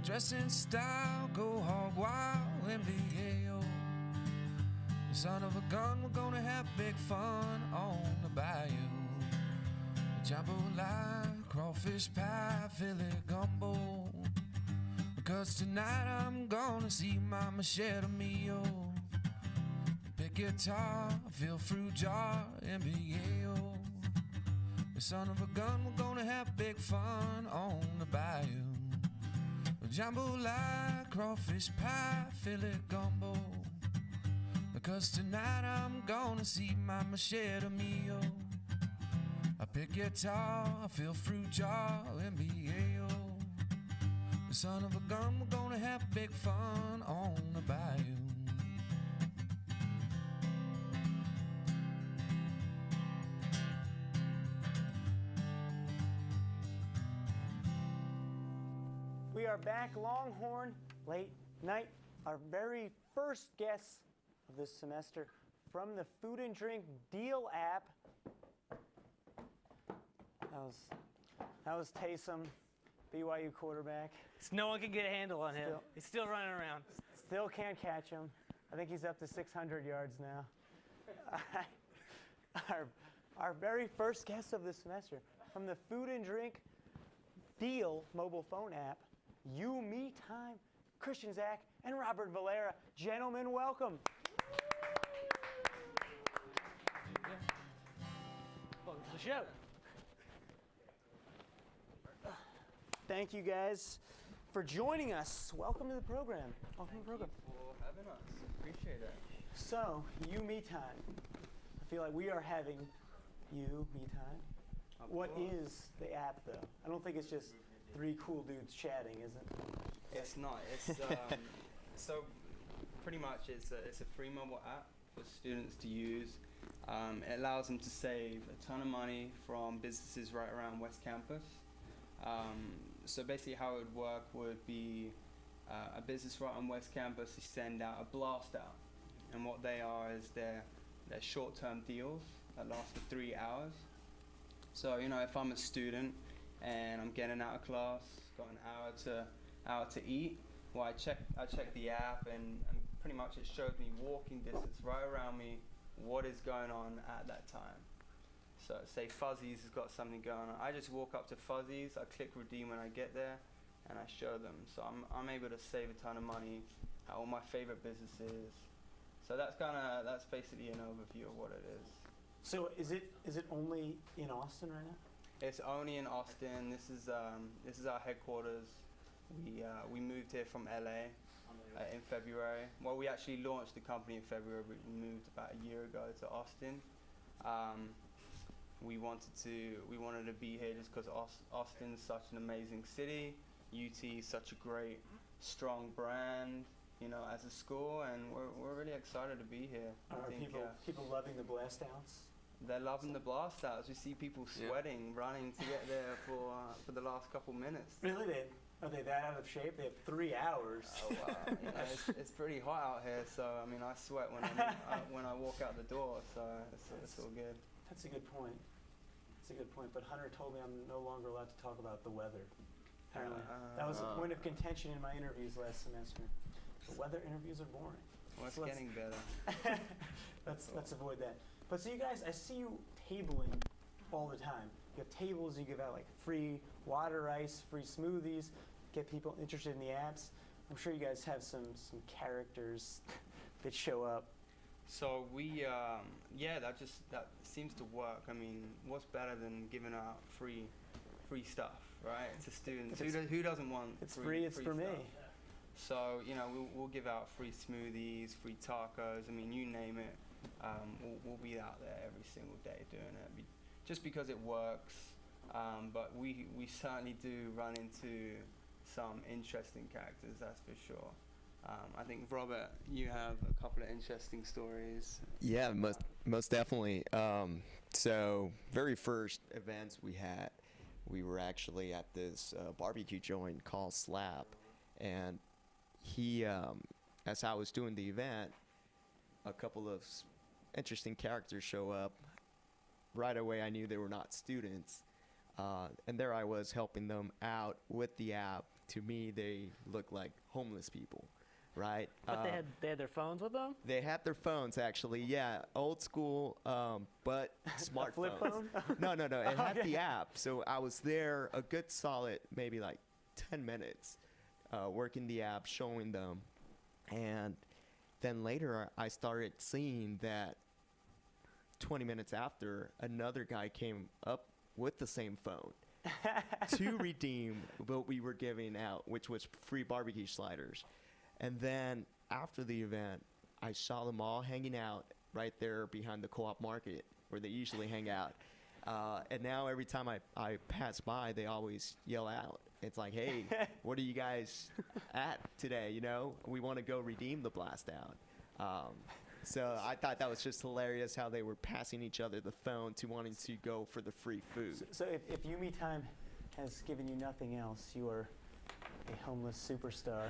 Dress in style, go hog wild, NBA, yo. You son of a gun, we're gonna have big fun on the bayou. Jambalaya, crawfish pie, Philly gumbo. Because tonight I'm gonna see Mama Shed Mio. Pick guitar, fill fruit jar, NBA, yo. The son of a gun, we're gonna have big fun on the bayou. Jambalaya, crawfish pie, Philly gumbo. Because tonight I'm gonna see Mama Shed Mio. I pick guitar, I fill fruit jar, NBA, yo. The son of a gun, we're gonna have big fun on the bayou. We are back, Longhorn Late Night. Our very first guest of this semester from the Food and Drink Deal app. That was Taysom, BYU quarterback. No one can get a handle on him. He's still running around. Still can't catch him. I think he's up to 600 yards now. Our very first guest of this semester from the Food and Drink Deal mobile phone app, UmeTime, Kristian, Zach, and Robert Valera. Gentlemen, welcome. Welcome to the show. Thank you guys for joining us. Welcome to the program. Welcome to the program. Thank you for having us. Appreciate it. So, UmeTime. I feel like we are having UmeTime. What is the app, though? I don't think it's just three cool dudes chatting, is it? It's not. It's so pretty much it's a free mobile app for students to use. It allows them to save a ton of money from businesses right around West Campus. So basically how it would work would be a business right on West Campus, they send out a blast out. And what they are is they're short-term deals that last for 3 hours. So, you know, if I'm a student and I'm getting out of class, got an hour to eat, well, I check the app and pretty much it shows me walking distance right around me, what is going on at that time. So say Fuzzy's has got something going on. I just walk up to Fuzzy's, I click redeem when I get there, and I show them. So I'm able to save a ton of money at all my favorite businesses. So that's basically an overview of what it is. So is it only in Austin right now? It's only in Austin. This is our headquarters. We moved here from LA in February. Well, we actually launched the company in February, but we moved about a year ago to Austin. We wanted to be here just because Austin's such an amazing city. UT is such a great, strong brand, you know, as a school, and we're really excited to be here. Are people loving the blast outs? They're loving the blast outs. We see people sweating, running to get there for the last couple minutes. Really? Are they that out of shape? They have 3 hours. Oh wow! You know, it's pretty hot out here, so I mean, I sweat when I walk out the door. So it's all good. That's a good point. But Hunter told me I'm no longer allowed to talk about the weather. Apparently, that was a point of contention in my interviews last semester. The weather interviews are boring. Well, it's getting better. Let's avoid that. But so you guys, I see you tabling all the time. You have tables, you give out like free water ice, free smoothies, get people interested in the apps. I'm sure you guys have some characters that show up. So that seems to work. I mean, what's better than giving out free stuff, right, to students? Who doesn't want it's free? It's for stuff? Me. So, you know, we'll give out free smoothies, free tacos. I mean, you name it. We'll be out there every single day doing it, just because it works. But we certainly do run into some interesting characters, that's for sure. I think, Robert, you have a couple of interesting stories. Yeah, most definitely. So, very first events we had, we were actually at this barbecue joint called Slap, and he, as I was doing the event, a couple of interesting characters show up. Right away, I knew they were not students, and there I was helping them out with the app to me, they look like homeless people, right? But they had their phones with them? They had their phones, actually. Yeah, old school, but smartphones. Flip phone? No. It had the app. So I was there a good solid, maybe like 10 minutes, working the app, showing them. And then later I started seeing that 20 minutes after, another guy came up with the same phone to redeem what we were giving out, which was free barbecue sliders. And then after the event, I saw them all hanging out right there behind the co-op market where they usually hang out. And now every time I pass by, they always yell out. It's like, hey, what are you guys at today? You know, we want to go redeem the blast out. So I thought that was just hilarious how they were passing each other the phone to wanting to go for the free food. So if UmeTime has given you nothing else, you are a homeless superstar.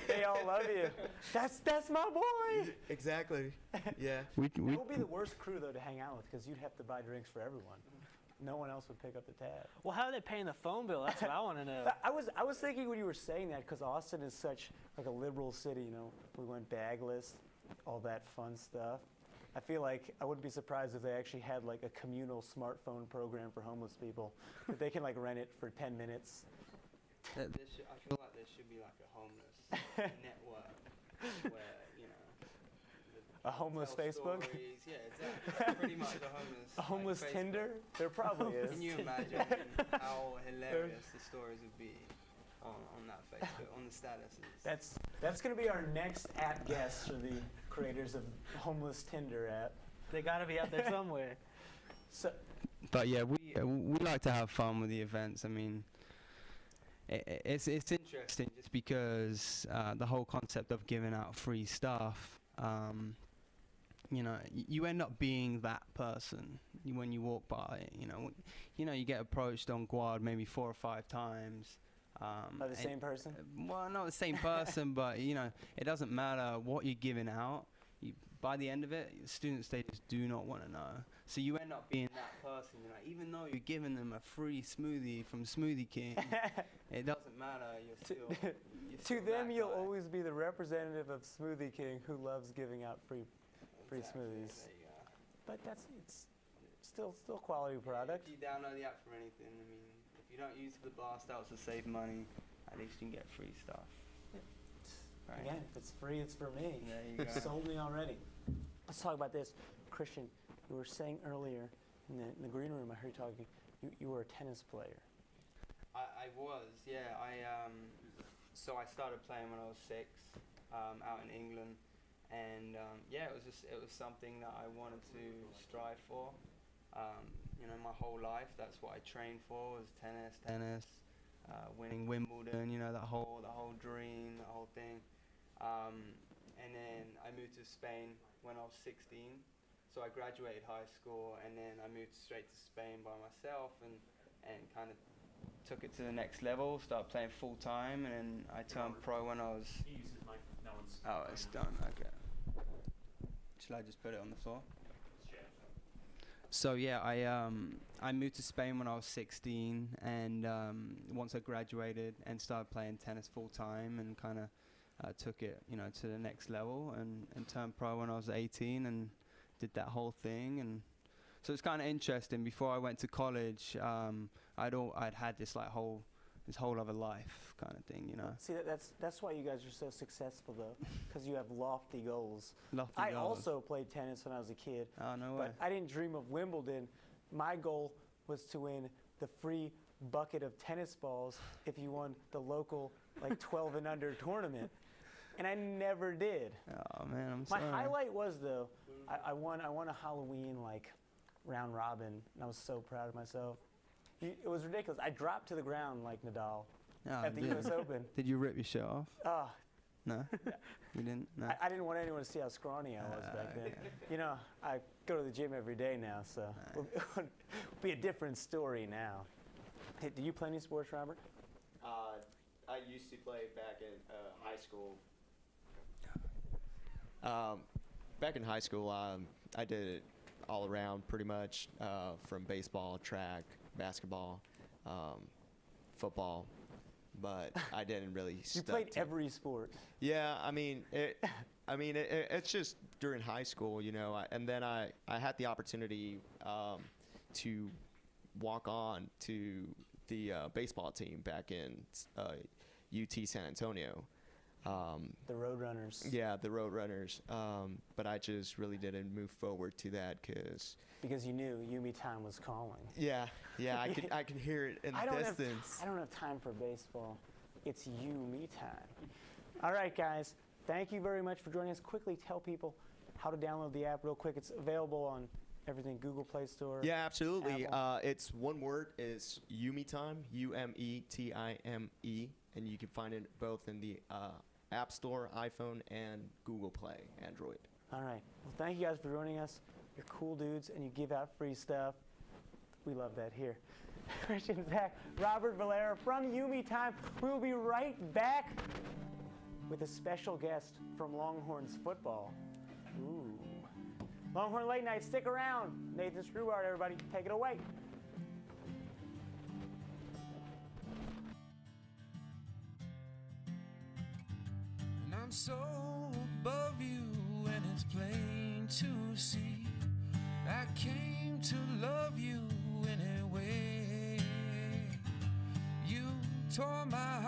They all love you. That's my boy. Exactly. Yeah. It would be the worst crew though to hang out with because you'd have to buy drinks for everyone. No one else would pick up the tab. Well, how are they paying the phone bill? That's what I want to know. I was thinking when you were saying that because Austin is such like a liberal city. You know, we went bagless, all that fun stuff. I feel like I wouldn't be surprised if they actually had like a communal smartphone program for homeless people that they can like rent it for 10 minutes. I feel like there should be like a homeless network where, you know, A homeless tell Facebook? stories. Yeah, exactly. Pretty much A homeless like, Tinder? There probably is. Can you imagine how hilarious the stories would be on that Facebook, on the statuses? That's going to be our next app guest for the creators of homeless Tinder app. They got to be out there somewhere. So, But yeah, we like to have fun with the events. I mean, it's interesting just because the whole concept of giving out free stuff, you know, you end up being that person when you walk by. You know, you get approached on Guad maybe 4 or 5 times. by the same person? Well, not the same person, but you know, it doesn't matter what you're giving out. By the end of it, students, they just do not want to know. So you end up being that person, you know, even though you're giving them a free smoothie from Smoothie King, it doesn't matter. You're still To them, that you'll guy. always be the representative of Smoothie King who loves giving out free Exactly, smoothies. there you go. But it's still quality product. If you download the app for anything, I mean, if you don't use the blast outs to save money, at least you can get free stuff. Right. Again, if it's free, it's for me. There you go. Sold me already. Let's talk about this. Kristian, you were saying earlier in the green room, I heard you talking, you were a tennis player. I was, yeah. So I started playing when I was 6, out in England, and yeah, it was something that I wanted to strive for. You know, my whole life, that's what I trained for, was tennis, winning Wimbledon. You know, that whole dream, the whole thing. And then I moved to Spain when I was 16. So I graduated high school, and then I moved straight to Spain by myself, and kind of took it to the next level. Started playing full time, and then I turned pro when I was. He uses mic. No one's. Oh, it's done. Okay. Should I just put it on the floor? So yeah, I moved to Spain when I was 16, and once I graduated and started playing tennis full time, and kind of took it, you know, to the next level, and turned pro when I was 18, and did that whole thing. And so it's kind of interesting. Before I went to college, I'd had this whole other life kind of thing, you know. See, that's why you guys are so successful, though, because you have lofty goals. Lofty I goals. also played tennis when I was a kid, Oh, no way. but I didn't dream of Wimbledon. My goal was to win the free bucket of tennis balls if you won the local 12 and under tournament, and I never did. Oh man, I'm My sorry. highlight was though, I won a Halloween round robin, and I was so proud of myself. It was ridiculous. I dropped to the ground like Nadal Oh, at the U.S. Open. Did you rip your shirt off? Oh, No, you didn't. No. I didn't want anyone to see how scrawny I was back then. okay. You know, I go to the gym every day now, so it would be a different story now. Hey, do you play any sports, Robert? I used to play back in high school. Back in high school, I did it all around pretty much, from baseball, track, basketball, football, but I didn't really. You stuck played to it. every sport. Yeah, I mean it's just during high school, you know, and then I had the opportunity to walk on to the baseball team back in UT San Antonio. The Roadrunners. Yeah, the Roadrunners. But I just really didn't move forward to that Because you knew UmeTime was calling. yeah, I could hear it in the distance. I don't have time for baseball. It's UmeTime. All right, guys. Thank you very much for joining us. Quickly tell people how to download the app real quick. It's available on everything, Google Play Store. Yeah, absolutely. Apple. It's one word. It's UmeTime, UmeTime, and you can find it both in the App Store, iPhone, and Google Play, Android. All right. Well, thank you guys for joining us. You're cool dudes, and you give out free stuff. We love that here. Kristian, Zach, Robert, Valera from UmeTime. We will be right back with a special guest from Longhorns football. Ooh. Longhorn Late Night, stick around. Nathan Screwbart, everybody, take it away. And I'm so above you, and it's plain to see. I came to love you anyway. You tore my